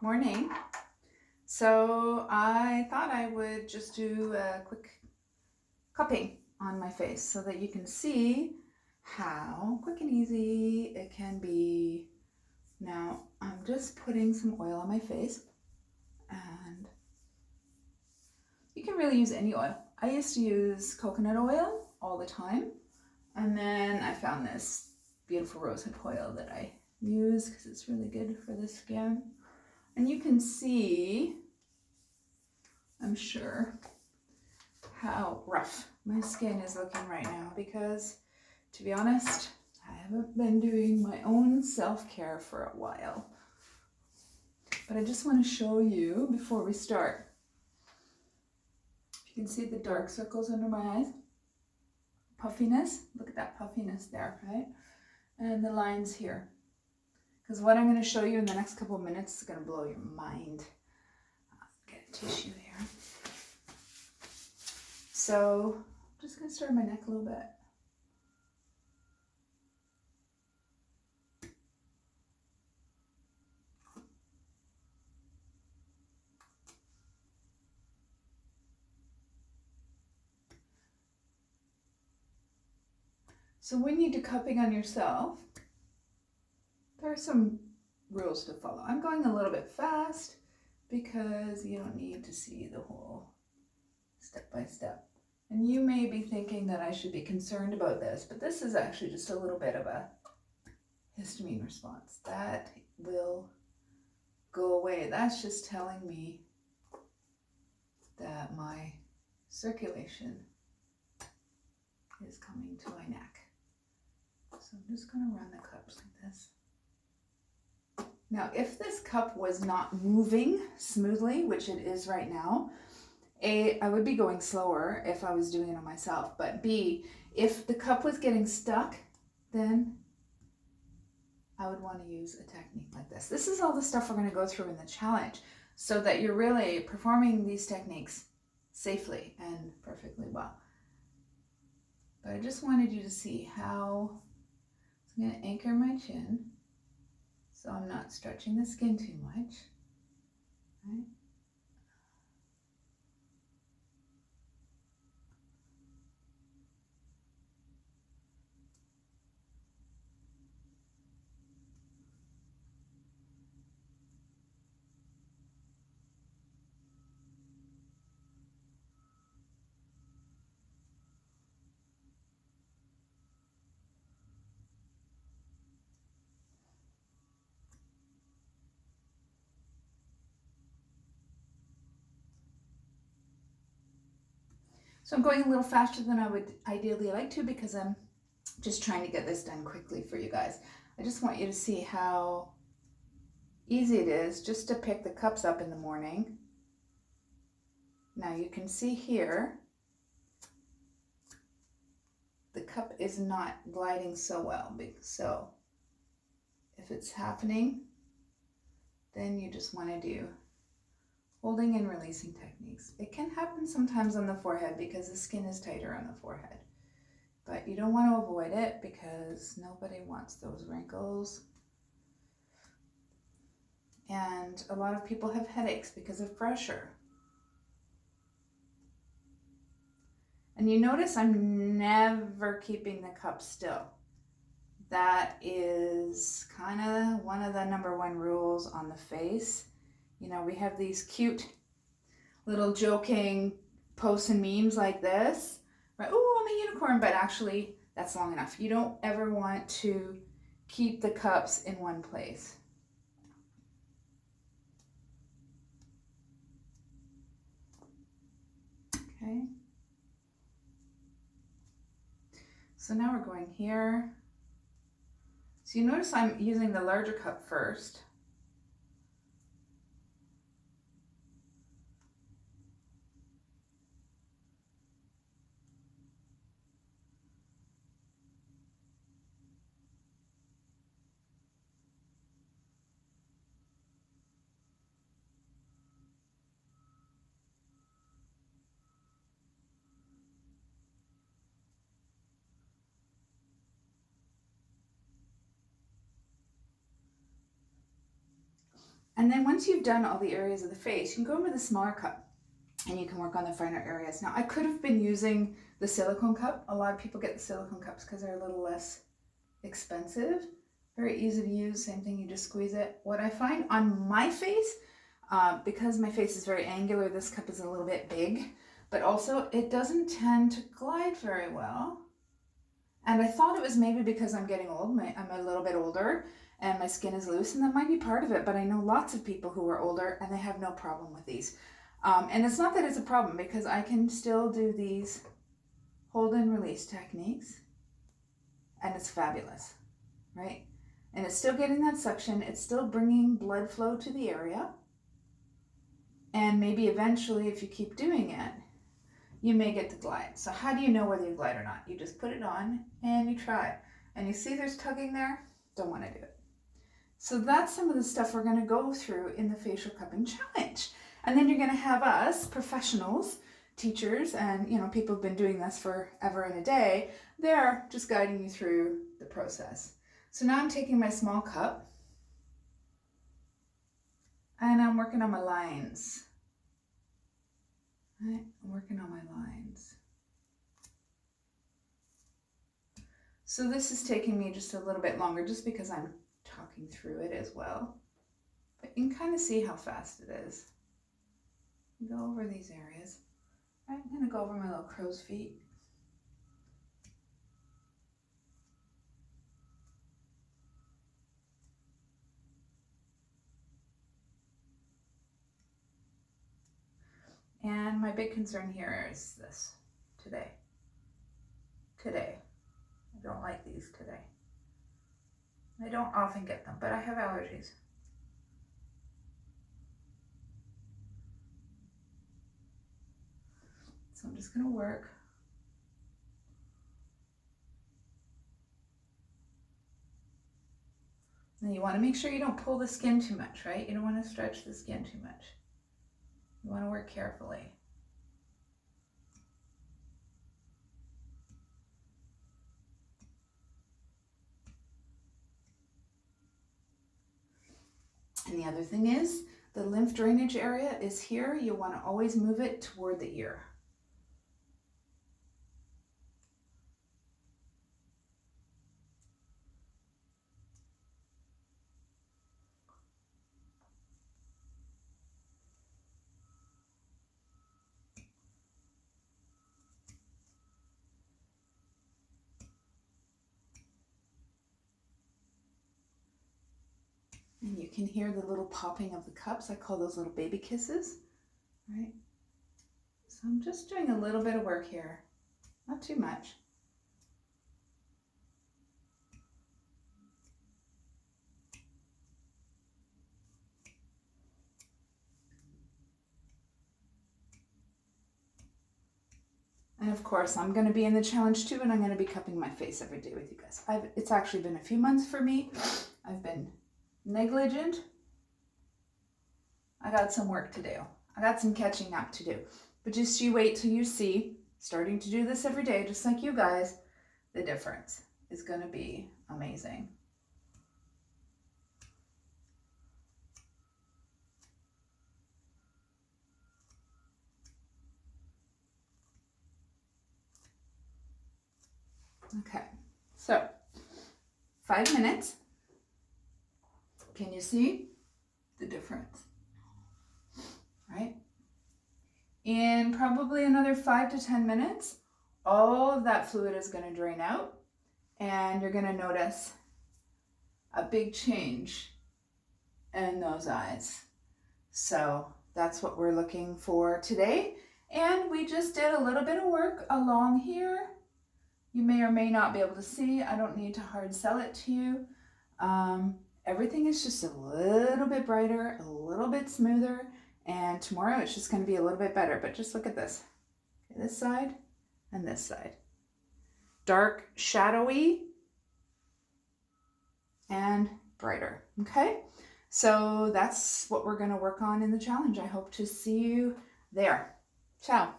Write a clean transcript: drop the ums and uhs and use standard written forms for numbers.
Morning. So I thought I would just do a quick cupping on my face so that you can see how quick and easy it can be. Now I'm just putting some oil on my face, and you can really use any oil. I used to use coconut oil all the time, and then I found this beautiful rosehip oil that I use because it's really good for the skin. And you can see, I'm sure, how rough my skin is looking right now because, to be honest, I haven't been doing my own self-care for a while. But I just want to show you before we start. You can see the dark circles under my eyes. Puffiness. Look at that puffiness there, right? And the lines here. Because what I'm going to show you in the next couple of minutes is going to blow your mind. Get a tissue here. So I'm just going to stir my neck a little bit. So when you do cupping on yourself, there are some rules to follow. I'm going a little bit fast because you don't need to see the whole step by step. And you may be thinking that I should be concerned about this, but this is actually just a little bit of a histamine response. That will go away. That's just telling me that my circulation is coming to my neck. So I'm just going to run the cups like this. Now, if this cup was not moving smoothly, which it is right now, A, I would be going slower if I was doing it on myself, but B, if the cup was getting stuck, then I would want to use a technique like this. This is all the stuff we're going to go through in the challenge so that you're really performing these techniques safely and perfectly well. But I just wanted you to see how I'm going to anchor my chin so I'm not stretching the skin too much, right? So I'm going a little faster than I would ideally like to because I'm just trying to get this done quickly for you guys. I just want you to see how easy it is just to pick the cups up in the morning. Now you can see here, the cup is not gliding so well. So if it's happening, then you just want to do holding and releasing techniques. It can happen sometimes on the forehead because the skin is tighter on the forehead. But you don't want to avoid it because nobody wants those wrinkles. And a lot of people have headaches because of pressure. And you notice I'm never keeping the cup still. That is kind of one of the number one rules on the face. You know, we have these cute little joking posts and memes like this, right? Oh, I'm a unicorn, but actually that's long enough. You don't ever want to keep the cups in one place. Okay. So now we're going here. So you notice I'm using the larger cup first. And then once you've done all the areas of the face, you can go in with a smaller cup and you can work on the finer areas. Now, I could have been using the silicone cup. A lot of people get the silicone cups because they're a little less expensive. Very easy to use, same thing, you just squeeze it. What I find on my face, because my face is very angular, this cup is a little bit big, but also it doesn't tend to glide very well. And I thought it was maybe because I'm getting old, I'm a little bit older, and my skin is loose, and that might be part of it, but I know lots of people who are older and they have no problem with these. And it's not that it's a problem, because I can still do these hold and release techniques, and it's fabulous, right? And it's still getting that suction, it's still bringing blood flow to the area, and maybe eventually, if you keep doing it, you may get to glide. So how do you know whether you glide or not? You just put it on and you try. And you see there's tugging there? Don't want to do it. So that's some of the stuff we're going to go through in the facial cupping challenge. And then you're going to have us, professionals, teachers, and people who've been doing this forever and a day, they're just guiding you through the process. So now I'm taking my small cup and I'm working on my lines. Right, I'm working on my lines. So this is taking me just a little bit longer just because I'm talking through it as well. But you can kind of see how fast it is. Go over these areas. Right, I'm going to go over my little crow's feet. And my big concern here is this, today. I don't like these today. I don't often get them, but I have allergies. So I'm just gonna work. Now you wanna make sure you don't pull the skin too much, right? You don't wanna stretch the skin too much. You wanna work carefully. And the other thing is, the lymph drainage area is here. You want to always move it toward the ear. And you can hear the little popping of the cups. I call those little baby kisses, right? So I'm just doing a little bit of work here, not too much. And of course, I'm going to be in the challenge too, and I'm going to be cupping my face every day with you guys. It's actually been a few months for me. I've been negligent. I got some work to do. I got some catching up to do. But just you wait till you see, starting to do this every day, just like you guys, the difference is going to be amazing. Okay, so 5 minutes. Can you see the difference? Right? In probably another 5 to 10 minutes, all of that fluid is going to drain out, and you're going to notice a big change in those eyes. So that's what we're looking for today. And we just did a little bit of work along here. You may or may not be able to see. I don't need to hard sell it to you. Everything is just a little bit brighter, a little bit smoother, and tomorrow it's just going to be a little bit better. But just look at this. Okay, this side and this side. Dark, shadowy, and brighter. Okay? So that's what we're going to work on in the challenge. I hope to see you there. Ciao.